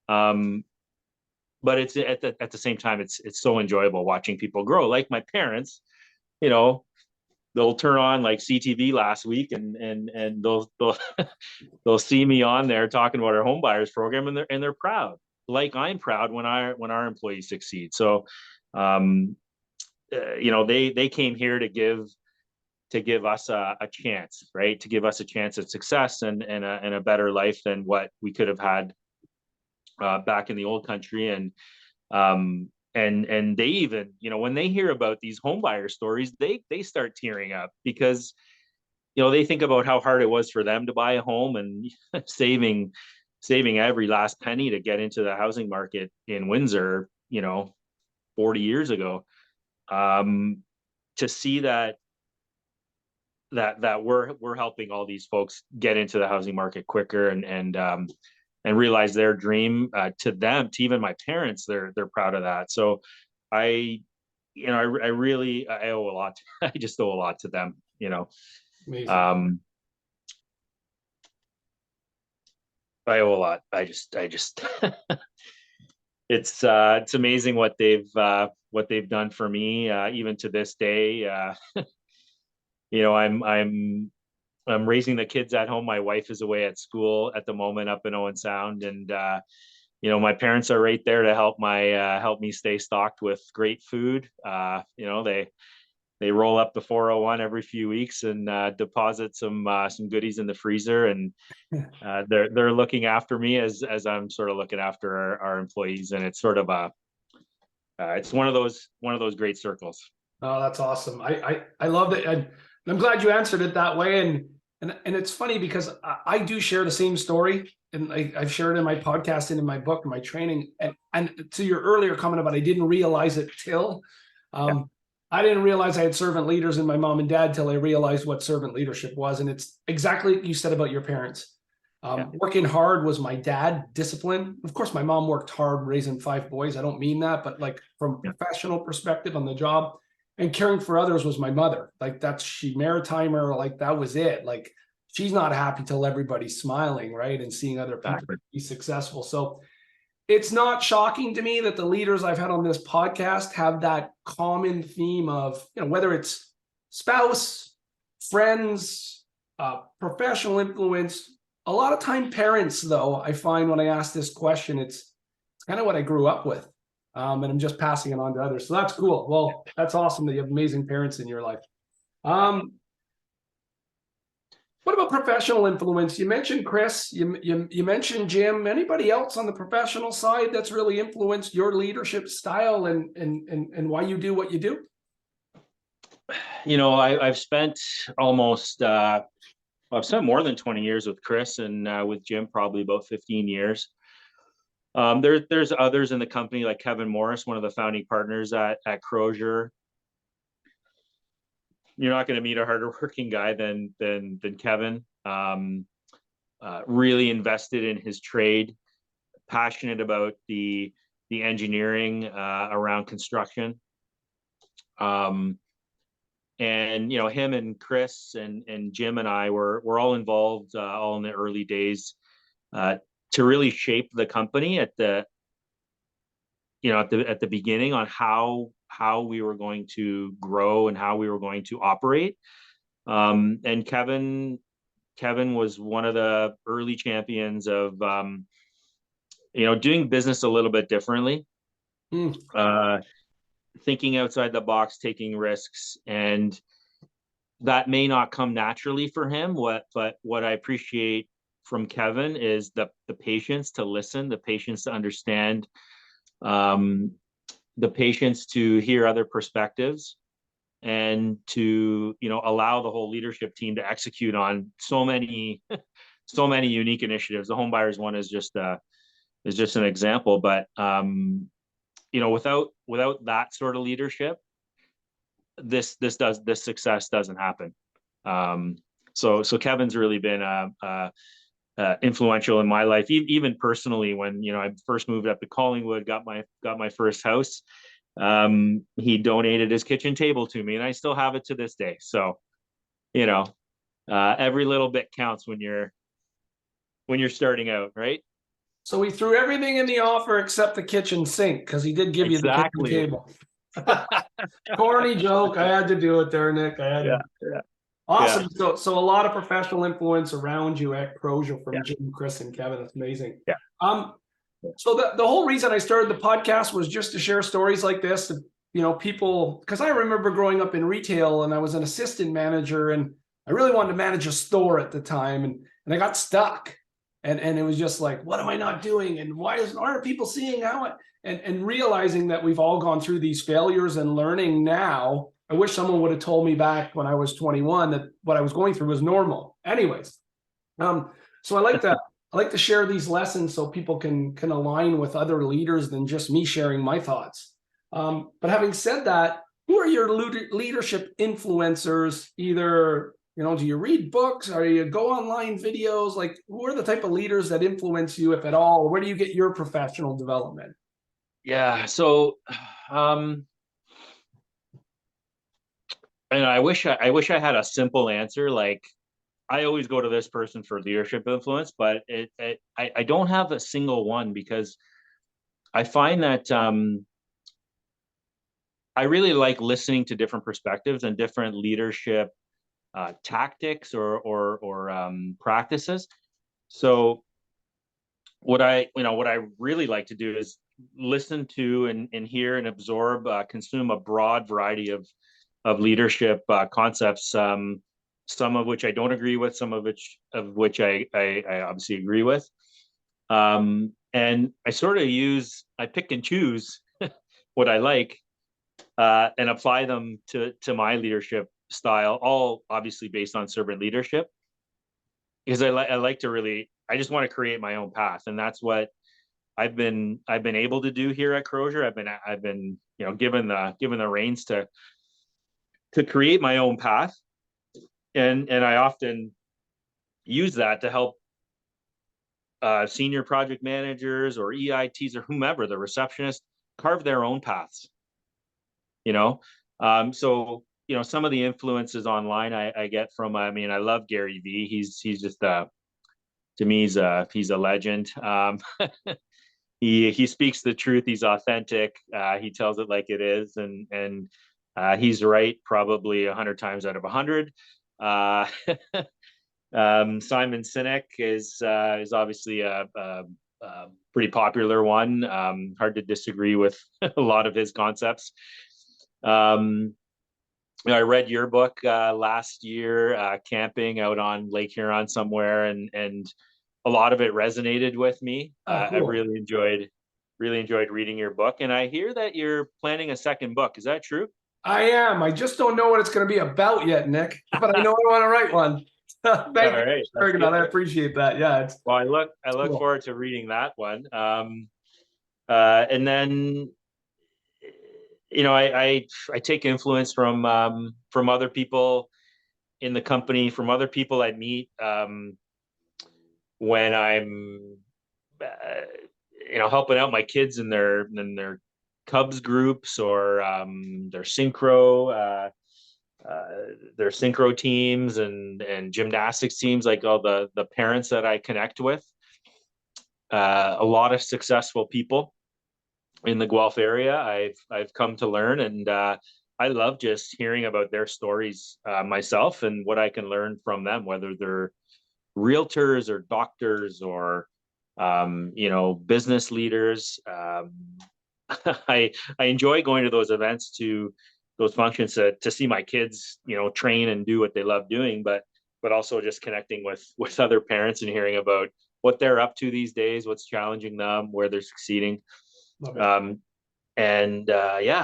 Um, but it's at the same time, it's so enjoyable watching people grow. Like my parents, you know, they'll turn on like CTV last week, and they'll see me on there talking about our home buyers program, and they're proud. Like I'm proud when our employees succeed. So, um, they came here to give us a chance, right? To give us a chance at success and a better life than what we could have had back in the old country. And they even, when they hear about these homebuyer stories, they start tearing up, because they think about how hard it was for them to buy a home, and saving every last penny to get into the housing market in Windsor, 40 years ago. To see that we're helping all these folks get into the housing market quicker, and realize their dream, to them, to even my parents, they're proud of that. So I I owe a lot. I just owe a lot to them. Amazing. Um, I owe a lot. I just it's amazing what they've done for me, even to this day. You know, I'm raising the kids at home. My wife is away at school at the moment up in Owen Sound, and my parents are right there to help me stay stocked with great food. They roll up the 401 every few weeks and deposit some goodies in the freezer, and they're looking after me as I'm sort of looking after our employees, and it's sort of it's one of those great circles. Oh, that's awesome. I loved it. And I'm glad you answered it that way. And it's funny because I do share the same story. And I've shared it in my podcast and in my book and my training. And to your earlier comment about I didn't realize it till Yeah, I didn't realize I had servant leaders in my mom and dad till I realized what servant leadership was. And it's exactly what you said about your parents. yeah, Working hard was my dad, discipline. Of course, my mom worked hard raising 5 boys. I don't mean that, but like from yeah. professional perspective on the job, and caring for others was my mother. Like she maritimer, like that was it. Like she's not happy till everybody's smiling, right? And seeing other people Exactly. be successful. So it's not shocking to me that the leaders I've had on this podcast have that common theme of, whether it's spouse, friends, professional influence. A lot of time parents, though, I find when I ask this question, it's kind of what I grew up with. And I'm just passing it on to others. So that's cool. Well, that's awesome that you have amazing parents in your life. What about professional influence? You mentioned Chris, you mentioned Jim. Anybody else on the professional side that's really influenced your leadership style and why you do what you do? I've spent almost I've spent more than 20 years with Chris, and with Jim probably about 15 years. There's others in the company, like Kevin Morris, one of the founding partners at Crozier. You're not going to meet a harder working guy than Kevin. Really invested in his trade, passionate about the engineering around construction. And him and Chris and Jim and I were all involved, all in the early days, to really shape the company at the beginning on how how we were going to grow and how we were going to operate. And Kevin was one of the early champions of doing business a little bit differently, thinking outside the box, taking risks, and that may not come naturally for him. But what I appreciate from Kevin is the patience to listen, the patience to understand, the patience to hear other perspectives, and to allow the whole leadership team to execute on so many unique initiatives. The home buyers one is just an example, but without that sort of leadership, this success doesn't happen. So Kevin's really been influential in my life, even personally. When I first moved up to Collingwood, got my first house, he donated his kitchen table to me, and I still have it to this day. So every little bit counts when you're starting out, right? So he threw everything in the offer except the kitchen sink, because he did give you the kitchen table. Corny joke. I had to do it there, Nick. Yeah. Awesome. Yeah. So a lot of professional influence around you at Crozier from Jim, Chris, and Kevin. That's amazing. Yeah. So the whole reason I started the podcast was just to share stories like this to, people, because I remember growing up in retail and I was an assistant manager and I really wanted to manage a store at the time, and I got stuck. And it was just like, what am I not doing? And why aren't people seeing how and realizing that we've all gone through these failures and learning now. I wish someone would have told me back when I was 21 that what I was going through was normal. Anyways, so I like to share these lessons so people can align with other leaders than just me sharing my thoughts. But having said that, who are your leadership influencers? Either, do you read books or you go online videos? Like, who are the type of leaders that influence you, if at all? Where do you get your professional development? Yeah. So, and I wish I had a simple answer. Like, I always go to this person for leadership influence, but I don't have a single one, because I find that I really like listening to different perspectives and different leadership tactics or practices. So what I really like to do is listen to and hear and absorb, consume a broad variety of leadership concepts, some of which I don't agree with, some of which I obviously agree with. And I pick and choose what I like, and apply them to my leadership style, all obviously based on servant leadership, because I just want to create my own path. And that's what I've been able to do here at Crozier. I've been given the reins to create my own path, and I often use that to help senior project managers or EITs or whomever, the receptionists, carve their own paths. So some of the influences online I get from, I love Gary Vee. He's just to me he's a legend. He speaks the truth. He's authentic. He tells it like it is, and he's right probably 100 times out of 100. Simon Sinek is obviously a pretty popular one. Hard to disagree with a lot of his concepts. I read your book last year, camping out on Lake Huron somewhere, and a lot of it resonated with me. Cool. I really enjoyed reading your book, and I hear that you're planning a second book. Is that true? I am. I just don't know what it's going to be about yet, Nick, but I know I want to write one. Thank you for sharing that. I appreciate that. Yeah. Well, I look cool. Forward to reading that one. And then, I take influence from other people in the company, from other people I meet when I'm helping out my kids in their Cubs groups or their synchro teams and gymnastics teams, like all the parents that I connect with. A lot of successful people in the Guelph area, I've come to learn, and I love just hearing about their stories myself and what I can learn from them, whether they're realtors or doctors or business leaders. I enjoy going to those events, to those functions, to see my kids, train and do what they love doing, but also just connecting with other parents and hearing about what they're up to these days, what's challenging them, where they're succeeding.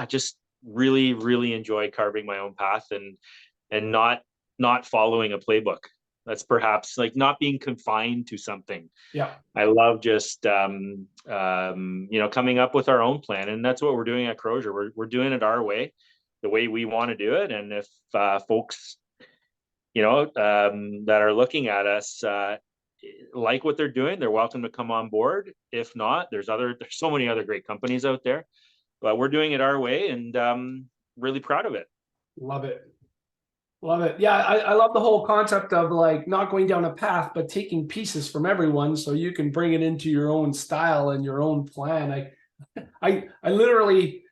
Just really, really enjoy carving my own path, and not following a playbook. That's perhaps like not being confined to something. Yeah. I love just coming up with our own plan, and that's what we're doing at Crozier. We're doing it our way, the way we want to do it. And if folks, that are looking at us, like what they're doing, they're welcome to come on board. If not, there's so many other great companies out there, but we're doing it our way, and really proud of it. Love it. Love it. Yeah, I love the whole concept of like not going down a path, but taking pieces from everyone so you can bring it into your own style and your own plan. I literally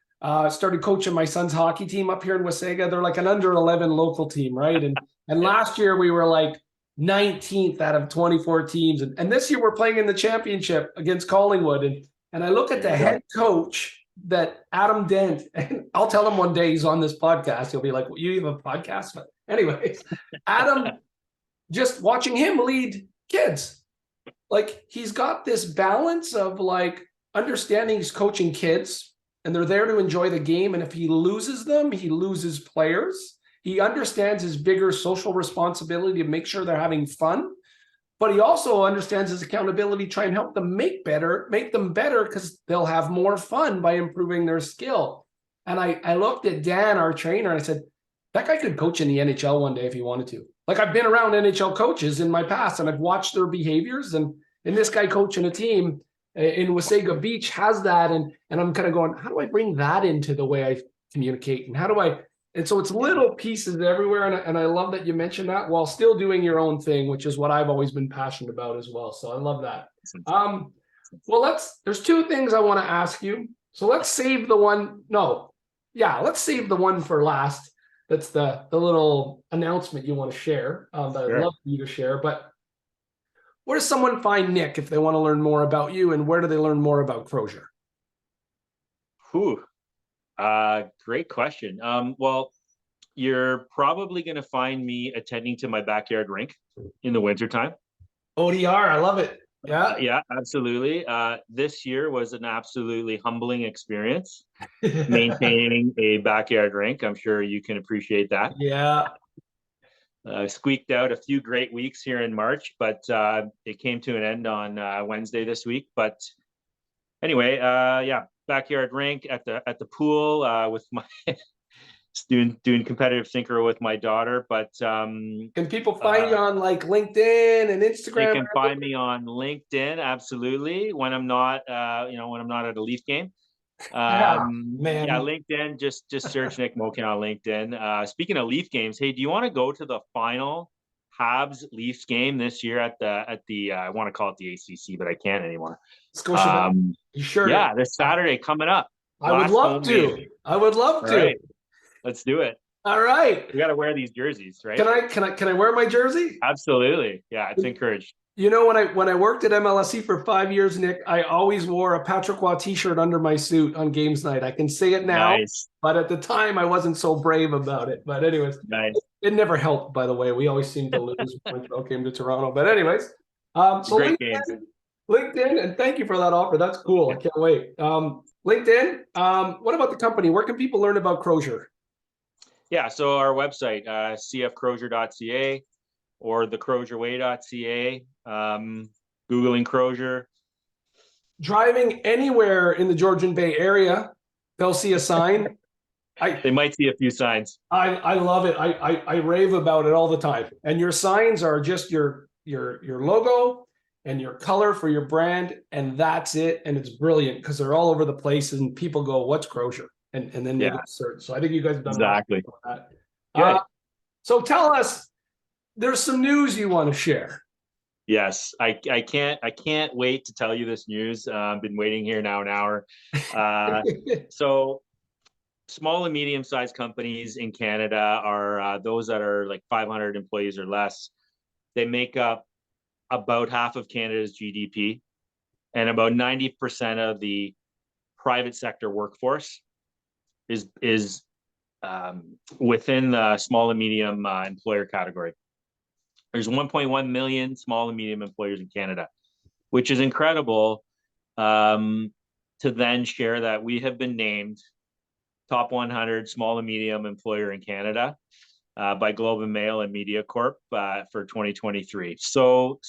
started coaching my son's hockey team up here in Wasaga. They're like an under 11 local team, right? And last year we were like 19th out of 24 teams. And this year we're playing in the championship against Collingwood. And I look at the head coach, that Adam Dent, and I'll tell him one day he's on this podcast. He'll be like, well, you have a podcast? But anyways, Adam, just watching him lead kids, like he's got this balance of like understanding he's coaching kids and they're there to enjoy the game. And if he loses them, he loses players. He understands his bigger social responsibility to make sure they're having fun. But he also understands his accountability to try and help them make them better because they'll have more fun by improving their skill. And I looked at Dan, our trainer, and I said, that guy could coach in the NHL one day if he wanted to. Like I've been around NHL coaches in my past and I've watched their behaviors, and this guy coaching a team in Wasaga Beach has that. And I'm kind of going, how do I bring that into the way I communicate? And so it's little pieces everywhere. And I love that you mentioned that while still doing your own thing, which is what I've always been passionate about as well. So I love that. There's two things I want to ask you. So let's save the one. Let's save the one for last. That's the little announcement you want to share. That I'd love for you to share. But where does someone find Nick if they want to learn more about you, and where do they learn more about Crozier? Great question. Well, you're probably going to find me attending to my backyard rink in the wintertime. ODR, I love it. Yeah. Yeah, absolutely. This year was an absolutely humbling experience maintaining a backyard rink. I'm sure you can appreciate that. Yeah. Squeaked out a few great weeks here in March, but it came to an end on Wednesday this week. But anyway, backyard rink at the pool with my doing competitive synchro with my daughter. But can people find you on like LinkedIn and Instagram? They can find me on LinkedIn, absolutely, when I'm not when I'm not at a Leaf game. LinkedIn, just search Nick Mocan on LinkedIn. Speaking of Leaf games, hey, do you want to go to the final Habs Leafs game this year at the I want to call it the ACC, but I can't anymore. You sure? Yeah, this Saturday coming up. I would love to. Right. Let's do it. All right. We got to wear these jerseys, right? Can I wear my jersey? Absolutely. Yeah, it's encouraged. You know, when I worked at MLSE for 5 years, Nick, I always wore a Patrick Roy t-shirt under my suit on games night. I can say it now, but at the time I wasn't so brave about it. But anyways, it never helped, by the way. We always seemed to lose when Montreal came to Toronto. But anyways, so great LinkedIn, and thank you for that offer. That's cool. I can't wait. LinkedIn, what about the company? Where can people learn about Crozier? Yeah, so our website, cfcrozier.ca or thecrozierway.ca, Googling Crozier. Driving anywhere in the Georgian Bay area, they'll see a sign. They might see a few signs. I love it. I rave about it all the time. And your signs are just your logo and your color for your brand, and that's it. And it's brilliant because they're all over the place, and people go, "What's Crozier?" And then they go search. So I think you guys have done exactly that. So tell us, there's some news you want to share. Yes, I can't wait to tell you this news. I've been waiting here now an hour. Uh, so small and medium-sized companies in Canada are those that are like 500 employees or less. They make up about half of Canada's GDP and about 90% of the private sector workforce is within the small and medium employer category. There's 1.1 million small and medium employers in Canada, which is incredible. To then share that we have been named top 100 small and medium employer in Canada by Globe and Mail and Media Corp for 2023. So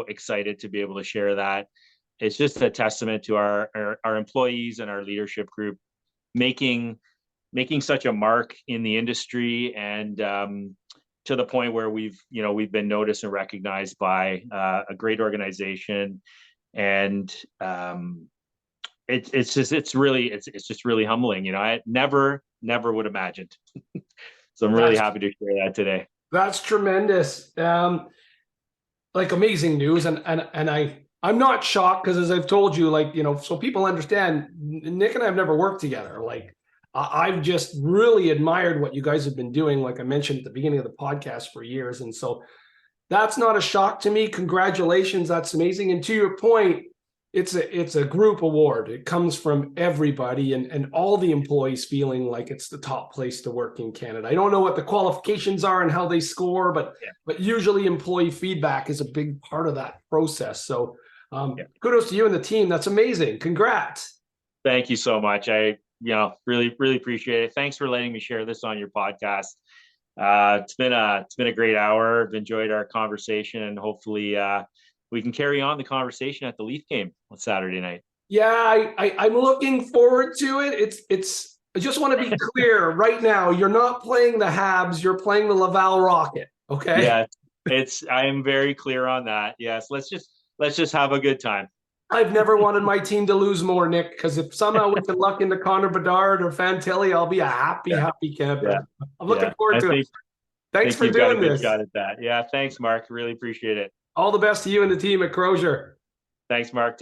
excited to be able to share that. It's just a testament to our employees and our leadership group making such a mark in the industry, and to the point where we've been noticed and recognized by a great organization. And it's just really humbling. I never would have imagined. So I'm really happy to share that today. That's tremendous. Like amazing news. And I'm not shocked because, as I've told you, like, so people understand, Nick and I have never worked together. Like, I've just really admired what you guys have been doing, like I mentioned at the beginning of the podcast, for years. And so that's not a shock to me. Congratulations. That's amazing. And to your point, it's a group award. It comes from everybody and all the employees feeling like it's the top place to work in Canada. I don't know what the qualifications are and how they score, but usually employee feedback is a big part of that process. So kudos to you and the team. That's amazing. Congrats. Thank you so much. I really appreciate it. Thanks for letting me share this on your podcast. It's been a great hour. I've enjoyed our conversation, and hopefully we can carry on the conversation at the Leaf game on Saturday night. Yeah, I'm looking forward to it. It's I just want to be clear right now. You're not playing the Habs. You're playing the Laval Rocket. Okay. Yeah, I am very clear on that. Yes, let's just have a good time. I've never wanted my team to lose more, Nick, because if somehow we can luck into Connor Bedard or Fantilli, I'll be a happy camper. Yeah. I'm looking forward to it. Thanks for doing this. Shot at that. Yeah, thanks, Mark. Really appreciate it. All the best to you and the team at Crozier. Thanks, Mark.